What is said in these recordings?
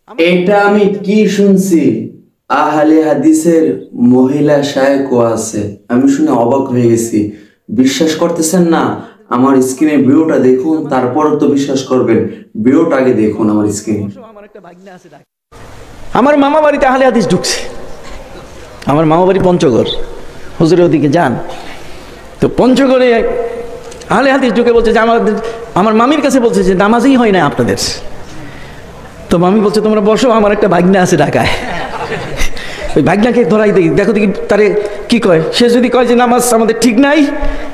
এটা আমি কি শুনছি, আহলে হাদিসের মহিলা শায়েখও আছে। আমি শুনে অবাক হয়ে গেছি। বিশ্বাস করতেছেন না? আমার স্ক্রিনে ভিডিওটা দেখুন, তারপর তো বিশ্বাস করবেন। ভিডিওটা আগে দেখুন আমার স্ক্রিনে। আমার মামা বাড়িতে আহলে হাদিস ঢুকছে। আমার মামা বাড়ি পঞ্চগড়, হুজুরের ওদিকে যান। তো পঞ্চগড়ে আহলে হাদিস ঢুকে বলছে যে আমার মামির কাছে বলছে যে নামাজই হয় না আপনাদের। তো মামি বলছে তোমরা বসো, আমার একটা ভাগ্না আছে ঢাকায়, ওই ভাগ্নাকে ধরাই দিই, দেখো দেখি তারে কি কয়। সে যদি কয় যে নামাজ আমাদের ঠিক নাই,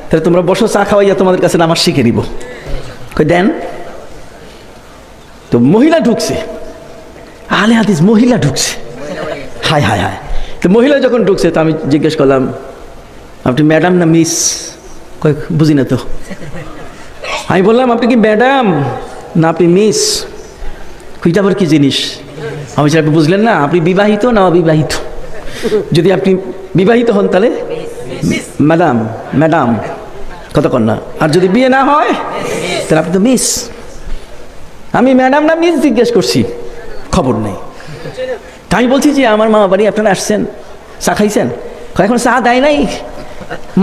তাহলে তোমরা বসো, চা খাওয়াইয়া তোমাদের কাছে নামাজ শিখে নিব। কই দেন। তো মহিলা ঢুকছে, আহলে হাদিস মহিলা ঢুকছে। হায় হায় হায়। তো মহিলা যখন ঢুকছে তো আমি জিজ্ঞেস করলাম, আপনি ম্যাডাম না মিস? কয় বুঝি না তো। আমি বললাম আপনি কি ম্যাডাম না আপনি মিস? কইটা আবার কি জিনিস? আমি আপনি বুঝলেন না, আপনি বিবাহিত না অবিবাহিত? যদি আপনি বিবাহিত হন তাহলে ম্যাডাম, ম্যাডাম কতক্ষণ না, আর যদি বিয়ে না হয় তাহলে আপনি তো মিস। আমি ম্যাডাম না মিস জিজ্ঞেস করছি, খবর নেই। তাই বলছি যে আমার মামা বাড়ি আপনারা আসছেন, চা খাইছেন? এখন চা দেয় নাই,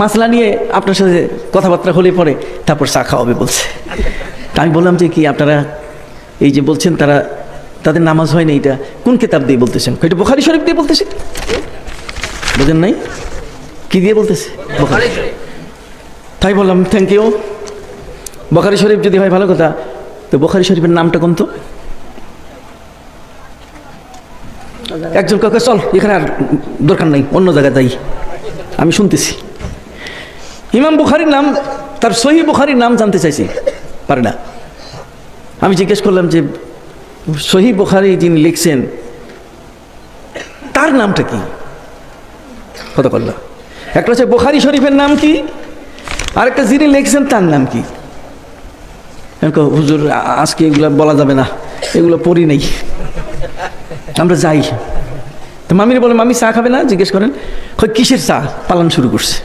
মাসলা নিয়ে আপনার সাথে কথাবার্তা হলে পরে তারপর চা খাওয়াবে বলছে। তা আমি বললাম যে কি আপনারা এই যে বলছেন তাদের নামাজ হয় না, এটা কোন কিতাব দিয়ে বলতেছেন? এটা বুখারী শরীফ দিয়ে বলতেছে। বুঝেন নাই কি দিয়ে বলতেছে? বুখারী। তাই বললাম থ্যাংক ইউ। বুখারী শরীফ যদি হয় ভালো কথা, তো বুখারী শরীফের নামটা কোন? তো একজন কাউকে চল এখানে আর দরকার নাই, অন্য জায়গায় যাই, আমি শুনতেছি। ইমাম বুখারীর নাম, তার সহিহ বুখারীর নাম জানতে চাইছি, পারে না। আমি জিজ্ঞেস করলাম যে সহিহ বুখারী যিনি লিখছেন তার নামটা কি? কথা বললাম একটা হচ্ছে বুখারী শরীফের নাম কি, আরেকটা যিনি লিখছেন তার নাম কি? হুজুর আজকে এগুলো বলা যাবে না, এগুলো পড়ি নেই, আমরা যাই। তো মামির বলে মামি চা খাবে না? জিজ্ঞেস করেন। কিসের চা? পালন শুরু করছে।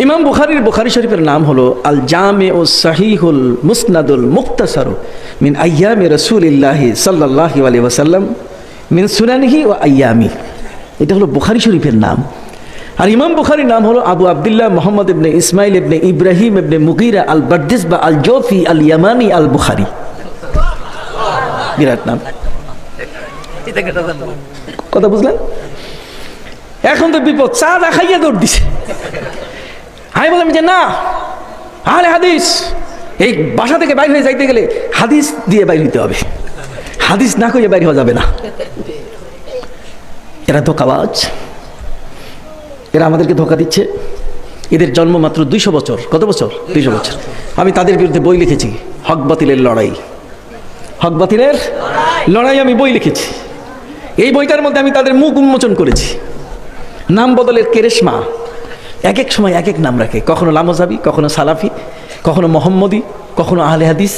ইমাম বুখারীর বুখারী শরীফের নাম হলো আল জামিউ সাহিহুল মুসনাদুল মুখতাসার মিন আইয়ামি রাসূলিল্লাহি সাল্লাল্লাহু আলাইহি ওয়াসাল্লাম মিন সুনানিহি ওয়া আইয়ামি। এটা হলো বুখারী শরীফের নাম। আর ইমাম বুখারীর নাম হলো আবু আব্দুল্লাহ মুহাম্মদ ইবনে ইসমাইল ইবনে ইব্রাহিম ইবনে মুগীরা আল বারদিস বা আল জৌফি আল ইয়ামানি আল বুখারী। বিরাট নাম। কথা বুঝলেন? এখন তো বিপদ, চা দেখাইয়া দৌড় দিছে। আমি বললাম যে না, আহলে হাদিস এই বাসা থেকে বাইর হয়ে যাইতে গেলে হাদিস দিয়ে বাইর হইতে হবে, হাদিস না কইয়া বাইর হওয়া যাবে না। এরা ধোঁকাবাজ, এরা আমাদেরকে ধোঁকা দিচ্ছে। এদের জন্ম মাত্র 200 বছর। কত বছর? 200 বছর। আমি তাদের বিরুদ্ধে বই লিখেছি, হক বাতিলের লড়াই। হক বাতিলের লড়াই আমি বই লিখেছি। এই বইটার মধ্যে আমি তাদের মুখ উন্মোচন করেছি। নাম বদলের কেরেশমা, এক এক সময় এক এক নাম রাখে, কখনো লামজাবি, কখনো সালাফি, কখনো মোহাম্মদী, কখনো আহলে হাদিস।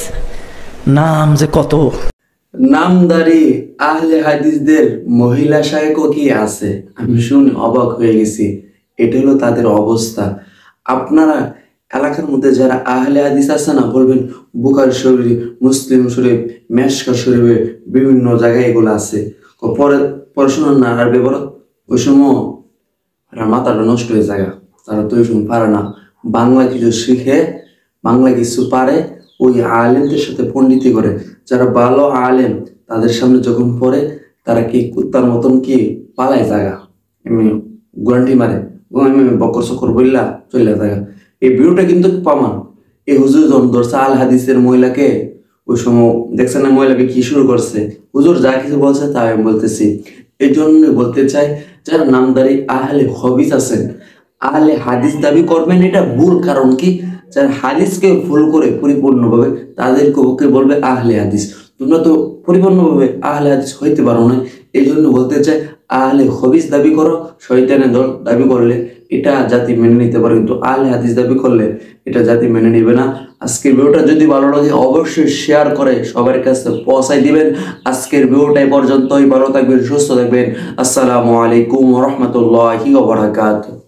নাম যে কত! নামদারি আহলে হাদিসদের মহিলা শায়েখও কি আছে? আমি শুনে অবাক হয়ে গেছি। এটা হলো তাদের অবস্থা। আপনারা এলাকার মধ্যে যারা আহলে হাদিস আছে না, বলবেন বুখারী শরীফ, মুসলিম শরীফ, মেশকা শরীফে বিভিন্ন জায়গায় এগুলো আছে। পরে পড়াশোনা না আর ব্যবহার, ওই সময় মাথাটা নষ্ট হয়ে যায়। তারা তো ওই সময় পারে না, বাংলা কিছু শিখে, বাংলা কিছু পারে, ওই আলেমদের সাথে পণ্ডিতি করে। যারা ভালো আলেম তাদের সামনে যখন পড়ে, তারা কি কুত্তার মতন কি পালায় জায়গা, এমনি গুয়ান্টি মারে, বকর সকর বললা চলে জায়গা। এই ভিডিওটা কিন্তু প্রমাণ। এই হুজুর যখন ধরছে আল হাদিসের মহিলাকে, ওই সময় দেখছেন না মহিলাকে কি শুরু করছে, হুজুর যা কিছু বলছে তা আমি বলতেছি। এই জন্য বলতে চাই, যারা নামদারি আহলে হাদিস আছেন, আহলে হাদিস দাবি করবেন, এটা ভুল। কারণ কি, যারা হাদিসকে ভুল করে পরিপূর্ণভাবে, তাদেরকে ওকে বলবে আহলে হাদিস। তোমরা তো পরিপূর্ণভাবে আহলে হাদিস হইতে পারো না। এই জন্য বলতে চাই, আহলে হাদিস দাবি করো, শয়তানের দল দাবি করলে এটা জাতি মেনে নিতে পারে, কিন্তু আহলে হাদিস দাবি করলে এটা জাতি মেনে নিবে না। আজকের ভিডিওটা যদি ভালো লাগে অবশ্যই শেয়ার করে সবার কাছে পৌঁছাই দিবেন। আজকের ভিডিওটাই পর্যন্তই। ভালো থাকবেন, সুস্থ থাকবেন। আসসালামু আলাইকুম ওয়া রাহমাতুল্লাহি ওয়া বারাকাতুহু।